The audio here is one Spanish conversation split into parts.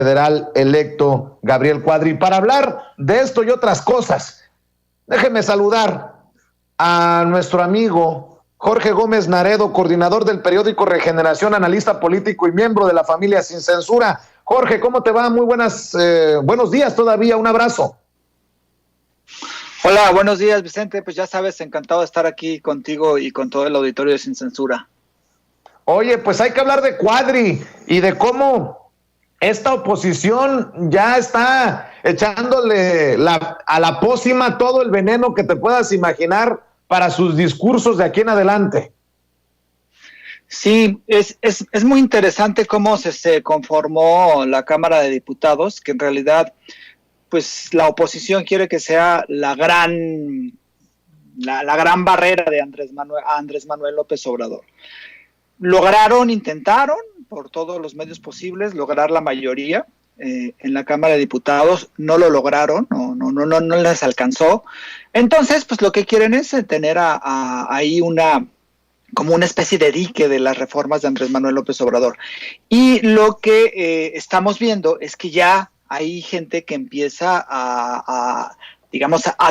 federal electo Gabriel Cuadri. Para hablar de esto y otras cosas, déjeme saludar a nuestro amigo Jorge Gómez Naredo, coordinador del periódico Regeneración, analista político y miembro de la familia Sin Censura. Jorge, ¿cómo te va? Muy buenos días todavía, un abrazo. Hola, buenos días, Vicente. Pues ya sabes, encantado de estar aquí contigo y con todo el auditorio de Sin Censura. Oye, pues hay que hablar de Cuadri y de cómo esta oposición ya está echándole a la pócima todo el veneno que te puedas imaginar para sus discursos de aquí en adelante. Sí, es muy interesante cómo se conformó la Cámara de Diputados, que en realidad, pues la oposición quiere que sea la gran barrera de Andrés Manuel López Obrador. Intentaron por todos los medios posibles lograr la mayoría en la Cámara de Diputados, no lo lograron, no les alcanzó. Entonces, pues lo que quieren es tener ahí como una especie de dique de las reformas de Andrés Manuel López Obrador. Y lo que estamos viendo es que ya hay gente que empieza a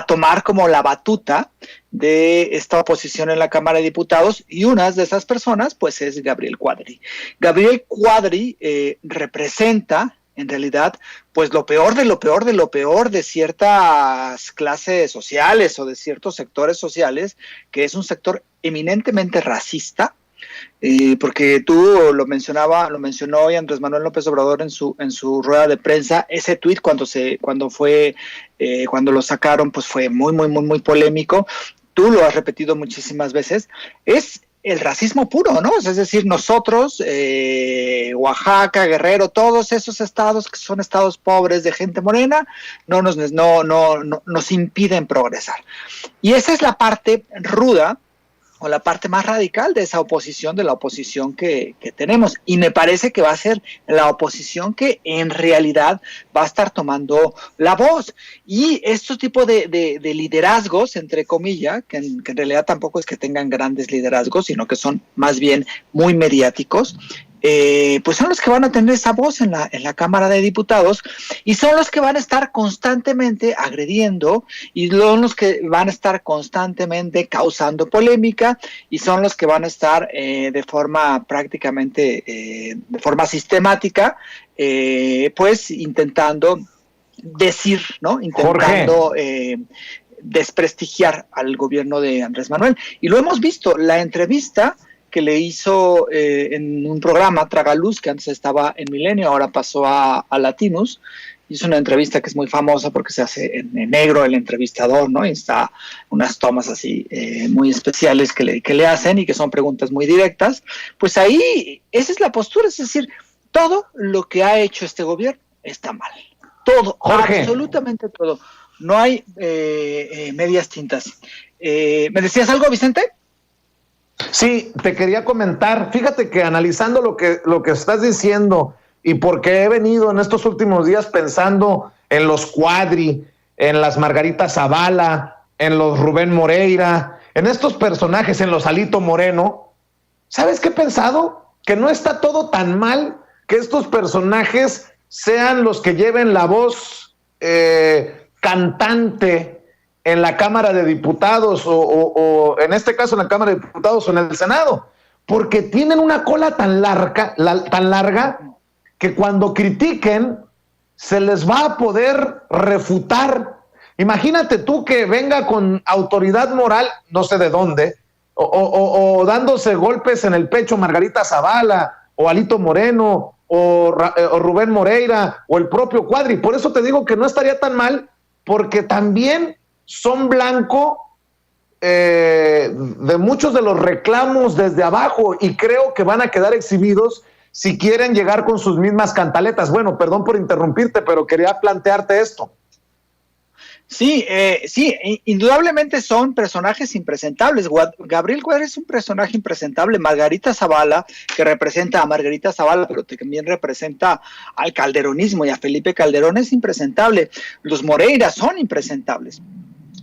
tomar como la batuta de esta oposición en la Cámara de Diputados, y una de esas personas pues es Gabriel Cuadri. Gabriel Cuadri representa en realidad pues lo peor de lo peor de lo peor de ciertas clases sociales o de ciertos sectores sociales, que es un sector eminentemente racista, porque tú lo mencionó hoy Andrés Manuel López Obrador en su rueda de prensa. Ese tuit cuando lo sacaron, pues fue muy polémico. Tú lo has repetido muchísimas veces. Es el racismo puro, ¿no? Es decir, nosotros, Oaxaca, Guerrero, todos esos estados que son estados pobres de gente morena, no nos impiden progresar. Y esa es la parte ruda, o la parte más radical de esa oposición, de la oposición que tenemos. Y me parece que va a ser la oposición que en realidad va a estar tomando la voz. Y estos tipos de liderazgos, entre comillas, que en realidad tampoco es que tengan grandes liderazgos, sino que son más bien muy mediáticos, pues son los que van a tener esa voz en la Cámara de Diputados, y son los que van a estar constantemente agrediendo, y son los que van a estar constantemente causando polémica, y son los que van a estar de forma sistemática, pues intentando decir, ¿no? Intentando desprestigiar al gobierno de Andrés Manuel. Y lo hemos visto, la entrevista que le hizo en un programa, Tragaluz, que antes estaba en Milenio, ahora pasó a Latinos. Hizo una entrevista que es muy famosa porque se hace en negro el entrevistador, ¿no? Y está unas tomas así muy especiales que le hacen, y que son preguntas muy directas. Pues ahí, esa es la postura, es decir, todo lo que ha hecho este gobierno está mal. Todo, Jorge, absolutamente todo. No hay medias tintas. ¿Me decías algo, Vicente? Sí, te quería comentar, fíjate que analizando lo que estás diciendo, y porque he venido en estos últimos días pensando en los Cuadri, en las Margarita Zavala, en los Rubén Moreira, en estos personajes, en los Alito Moreno, ¿sabes qué he pensado? Que no está todo tan mal que estos personajes sean los que lleven la voz cantante en la Cámara de Diputados, o en este caso en la Cámara de Diputados o en el Senado, porque tienen una cola tan larga que cuando critiquen se les va a poder refutar. Imagínate tú que venga con autoridad moral, no sé de dónde, o dándose golpes en el pecho Margarita Zavala, o Alito Moreno, o Rubén Moreira, o el propio Cuadri. Por eso te digo que no estaría tan mal, porque también son blanco de muchos de los reclamos desde abajo, y creo que van a quedar exhibidos si quieren llegar con sus mismas cantaletas. Bueno, perdón por interrumpirte, pero quería plantearte esto. Sí, indudablemente son personajes impresentables. Gabriel Cuadri es un personaje impresentable. Margarita Zavala, que representa a Margarita Zavala, pero también representa al calderonismo y a Felipe Calderón, es impresentable. Los Moreira son impresentables.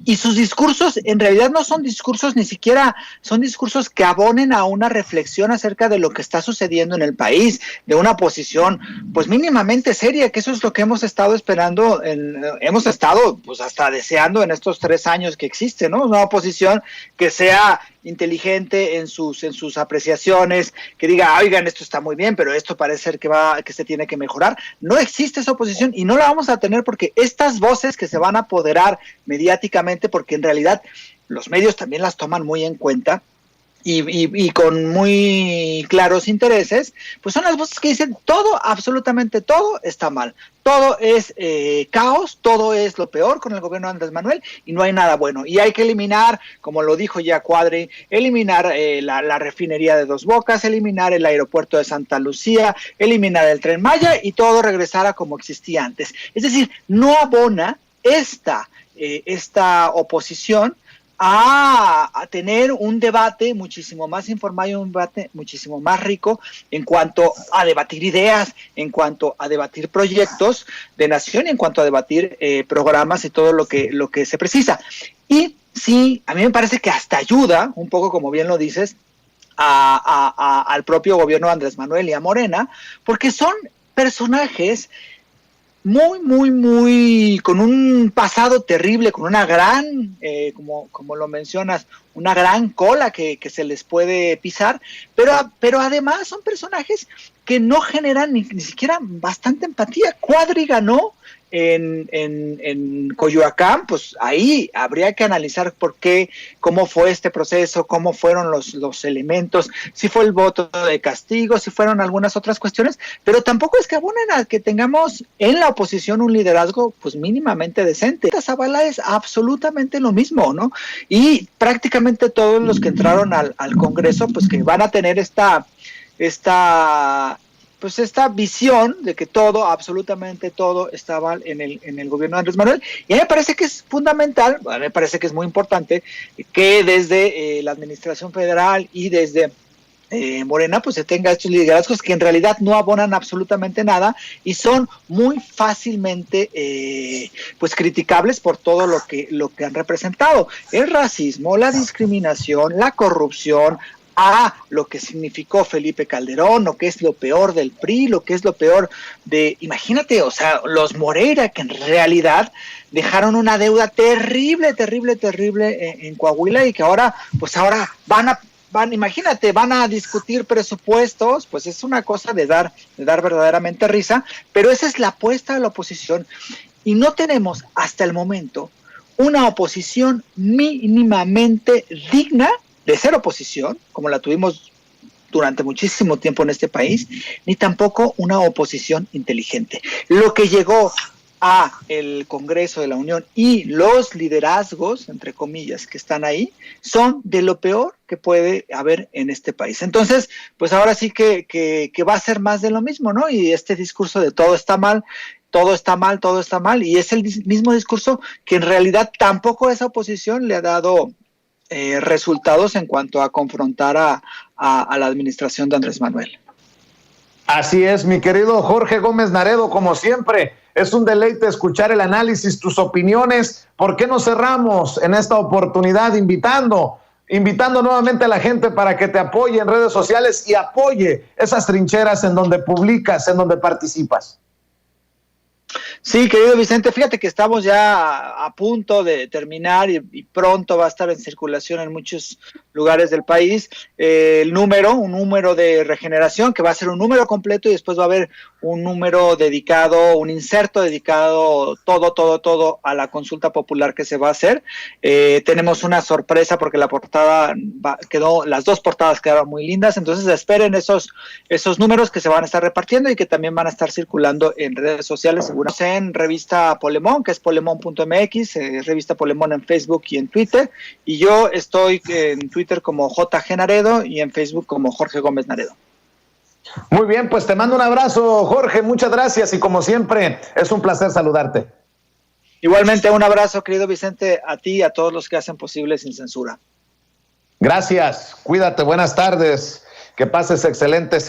y sus discursos en realidad no son discursos, ni siquiera son discursos que abonen a una reflexión acerca de lo que está sucediendo en el país, de una posición pues mínimamente seria, que eso es lo que hemos estado esperando, hemos estado pues hasta deseando en estos 3 años que existe, ¿no? Una oposición que sea inteligente en sus apreciaciones, que diga, oigan, esto está muy bien, pero esto parece ser que se tiene que mejorar. No existe esa oposición y no la vamos a tener porque estas voces que se van a apoderar mediáticamente, porque en realidad los medios también las toman muy en cuenta, y con muy claros intereses, pues son las voces que dicen todo, absolutamente todo está mal, todo es caos, todo es lo peor con el gobierno de Andrés Manuel y no hay nada bueno. Y hay que eliminar, como lo dijo ya Cuadri, eliminar la refinería de Dos Bocas, eliminar el aeropuerto de Santa Lucía, eliminar el Tren Maya y todo regresar a como existía antes. Es decir, no abona esta oposición a tener un debate muchísimo más informado y un debate muchísimo más rico en cuanto a debatir ideas, en cuanto a debatir proyectos de nación y en cuanto a debatir programas y todo lo que se precisa. Y sí, a mí me parece que hasta ayuda, un poco como bien lo dices, al propio gobierno de Andrés Manuel y a Morena, porque son personajes muy, con un pasado terrible, con una gran, como lo mencionas, una gran cola que se les puede pisar, pero además son personajes que no generan ni siquiera bastante empatía. Cuadri ganó en Coyoacán, pues ahí habría que analizar por qué, cómo fue este proceso, cómo fueron los elementos, si fue el voto de castigo, si fueron algunas otras cuestiones, pero tampoco es que abonen a que tengamos en la oposición un liderazgo pues mínimamente decente. Zavala es absolutamente lo mismo, ¿no? Y prácticamente todos los que entraron al Congreso, pues que van a tener esta visión de que todo, absolutamente todo, estaba en el gobierno de Andrés Manuel. Y a mí me parece que es fundamental, a mí me parece que es muy importante que desde la administración federal y desde Morena, pues se tenga estos liderazgos que en realidad no abonan absolutamente nada y son muy fácilmente pues criticables por todo lo que han representado. El racismo, la discriminación, la corrupción, a lo que significó Felipe Calderón, lo que es lo peor del PRI, lo que es lo peor imagínate, o sea, los Moreira, que en realidad dejaron una deuda terrible en Coahuila y que ahora imagínate, van a discutir presupuestos, pues es una cosa de dar verdaderamente risa, pero esa es la apuesta de la oposición y no tenemos hasta el momento una oposición mínimamente digna de ser oposición, como la tuvimos durante muchísimo tiempo en este país, ni tampoco una oposición inteligente. Lo que llegó a el Congreso de la Unión y los liderazgos, entre comillas, que están ahí, son de lo peor que puede haber en este país. Entonces, pues ahora sí que va a ser más de lo mismo, ¿no? Y este discurso de todo está mal, y es el mismo discurso que en realidad tampoco esa oposición le ha dado resultados en cuanto a confrontar a la administración de Andrés Manuel. Así es, mi querido Jorge Gómez Naredo, como siempre, es un deleite escuchar el análisis, tus opiniones. ¿Por qué no cerramos en esta oportunidad invitando nuevamente a la gente para que te apoye en redes sociales y apoye esas trincheras en donde publicas, en donde participas? Sí, querido Vicente, fíjate que estamos ya a punto de terminar y pronto va a estar en circulación en muchos lugares del país un número de regeneración que va a ser un número completo y después va a haber un número dedicado, un inserto dedicado todo a la consulta popular que se va a hacer. Tenemos una sorpresa porque la portada las dos portadas quedaron muy lindas, entonces esperen esos números que se van a estar repartiendo y que también van a estar circulando en redes sociales, seguro en Revista Polemón, que es polemón.mx, Revista Polemón en Facebook y en Twitter, y yo estoy en Twitter como JG Naredo y en Facebook como Jorge Gómez Naredo. Muy bien, pues te mando un abrazo, Jorge, muchas gracias y como siempre es un placer saludarte. Igualmente un abrazo, querido Vicente, a ti y a todos los que hacen posible Sin Censura. Gracias, cuídate, buenas tardes, que pases excelentes.